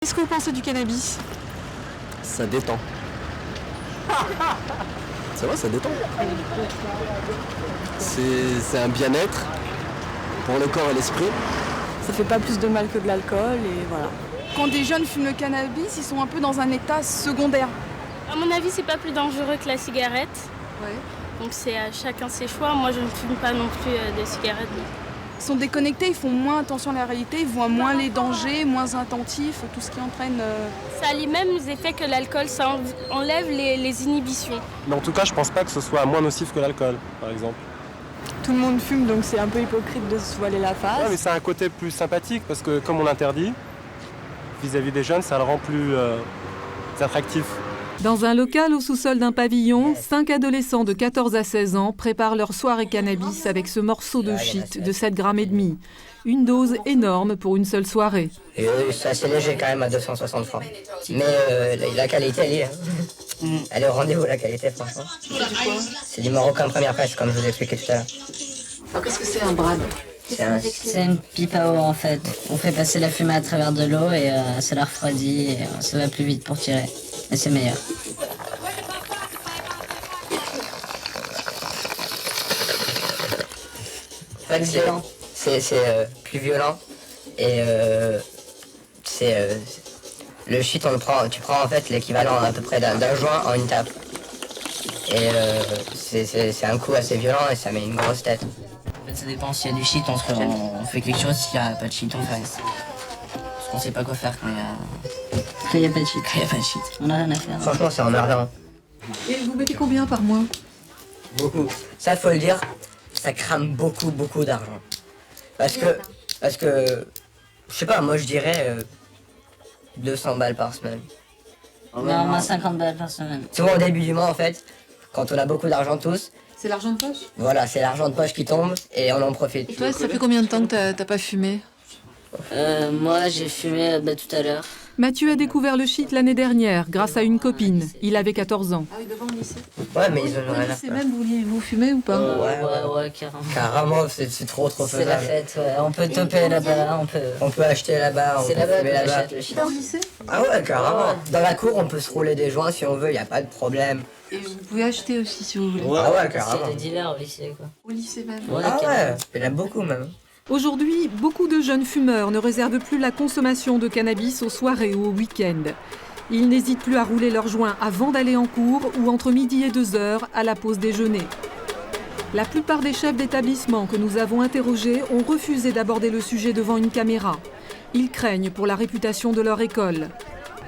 Qu'est-ce que vous pensez du cannabis? Ça détend. C'est vrai, ça détend. C'est un bien-être pour le corps et l'esprit. Ça fait pas plus de mal que de l'alcool et voilà. Quand des jeunes fument le cannabis, ils sont un peu dans un état secondaire. À mon avis, c'est pas plus dangereux que la cigarette. Ouais. Donc c'est à chacun ses choix. Moi, je ne fume pas non plus de cigarettes. Ils sont déconnectés, ils font moins attention à la réalité, ils voient moins les dangers, moins attentifs, tout ce qui entraîne... Ça a les mêmes effets que l'alcool, ça enlève les inhibitions. Mais en tout cas, je pense pas que ce soit moins nocif que l'alcool, par exemple. Tout le monde fume, donc c'est un peu hypocrite de se voiler la face. Ouais, mais c'est un côté plus sympathique parce que comme on l'interdit, vis-à-vis des jeunes, ça le rend plus attractif. Dans un local au sous-sol d'un pavillon, 5 adolescents de 14 à 16 ans préparent leur soirée cannabis avec ce morceau de shit de 7,5 grammes. Une dose énorme pour une seule soirée. Et c'est assez léger quand même à 260 francs. Mais la qualité, elle y est. Elle est au rendez-vous, la qualité, franchement. C'est du Marocain première presse, comme je vous ai expliqué tout à l'heure. Alors qu'est-ce que c'est un brad? C'est une pipe à eau en fait. On fait passer la fumée à travers de l'eau et ça la refroidit et ça va plus vite pour tirer. Et c'est meilleur. En fait, c'est plus violent et le shit, tu prends en fait l'équivalent à peu près d'un joint en une tape. Et c'est un coup assez violent et ça met une grosse tête. En fait, ça dépend s'il y a du shit, on fait quelque chose, s'il n'y a pas de shit, on fait rien. Parce qu'on sait pas quoi faire quand il y a pas de shit. Quand il y a pas de shit. On a rien à faire. Franchement, c'est emmerdant. Et vous mettez combien par mois? Beaucoup. Ça, faut le dire, ça crame beaucoup d'argent. Parce que, je sais pas, moi je dirais 200 balles par semaine. Non, moi 50 balles par semaine. Souvent au début du mois, en fait, quand on a beaucoup d'argent tous, C'est l'argent de poche? voilà, c'est l'argent de poche qui tombe et on en profite. Et toi, ça fait combien de temps que t'as pas fumé? Moi j'ai fumé tout à l'heure. Mathieu a découvert le shit l'année dernière grâce à une copine. Il avait 14 ans. Ah oui, devant le lycée. Ouais, mais ils en ont Au rien à lycée faire. même, vous fumez ou pas? Ouais, carrément. Carrément, c'est trop C'est la faisable. fête, ouais. On peut toper là-bas, On peut acheter là-bas, on C'est peut là-bas fumer qu'on là-bas. achète le shit. Dans le lycée? Ah ouais, carrément. Dans la cour, on peut se rouler des joints si on veut, y a pas de problème. Et vous pouvez acheter aussi si vous voulez. Ah ouais, C'est carrément. des dealers au lycée, quoi. Au lycée même. Ouais, Ah carrément. ouais, il y en a beaucoup même. Aujourd'hui, beaucoup de jeunes fumeurs ne réservent plus la consommation de cannabis aux soirées ou aux week-ends. Ils n'hésitent plus à rouler leur joint avant d'aller en cours ou entre midi et 2 heures à la pause déjeuner. La plupart des chefs d'établissement que nous avons interrogés ont refusé d'aborder le sujet devant une caméra. Ils craignent pour la réputation de leur école.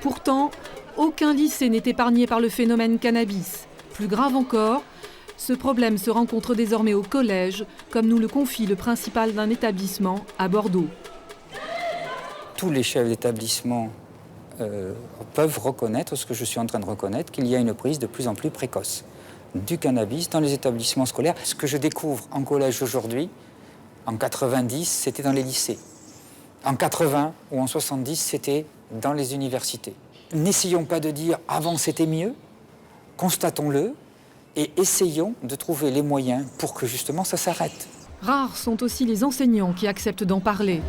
Pourtant, aucun lycée n'est épargné par le phénomène cannabis. Plus grave encore, ce problème se rencontre désormais au collège, comme nous le confie le principal d'un établissement à Bordeaux. Tous les chefs d'établissement peuvent reconnaître ce que je suis en train de reconnaître, qu'il y a une prise de plus en plus précoce du cannabis dans les établissements scolaires. Ce que je découvre en collège aujourd'hui, en 90, c'était dans les lycées. En 80 ou en 70, c'était dans les universités. N'essayons pas de dire « avant c'était mieux », constatons-le et essayons de trouver les moyens pour que justement ça s'arrête. Rares sont aussi les enseignants qui acceptent d'en parler.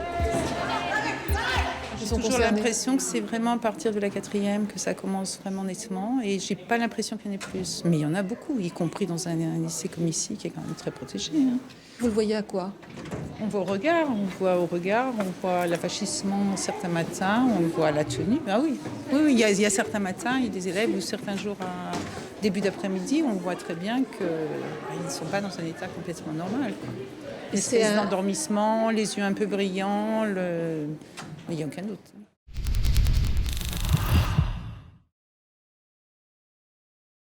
J'ai toujours l'impression que c'est vraiment à partir de la 4e que ça commence vraiment nettement et j'ai pas l'impression qu'il y en ait plus. Mais il y en a beaucoup, y compris dans un lycée comme ici qui est quand même très protégé. Vous le voyez à quoi? On voit au regard, on voit l'affachissement certains matins, on voit la tenue. Ah oui, il y a certains matins, il y a des élèves ou certains jours à début d'après-midi, on voit très bien qu'ils ne sont pas dans un état complètement normal. Espèce d'endormissement, les yeux un peu brillants, il n'y a aucun doute.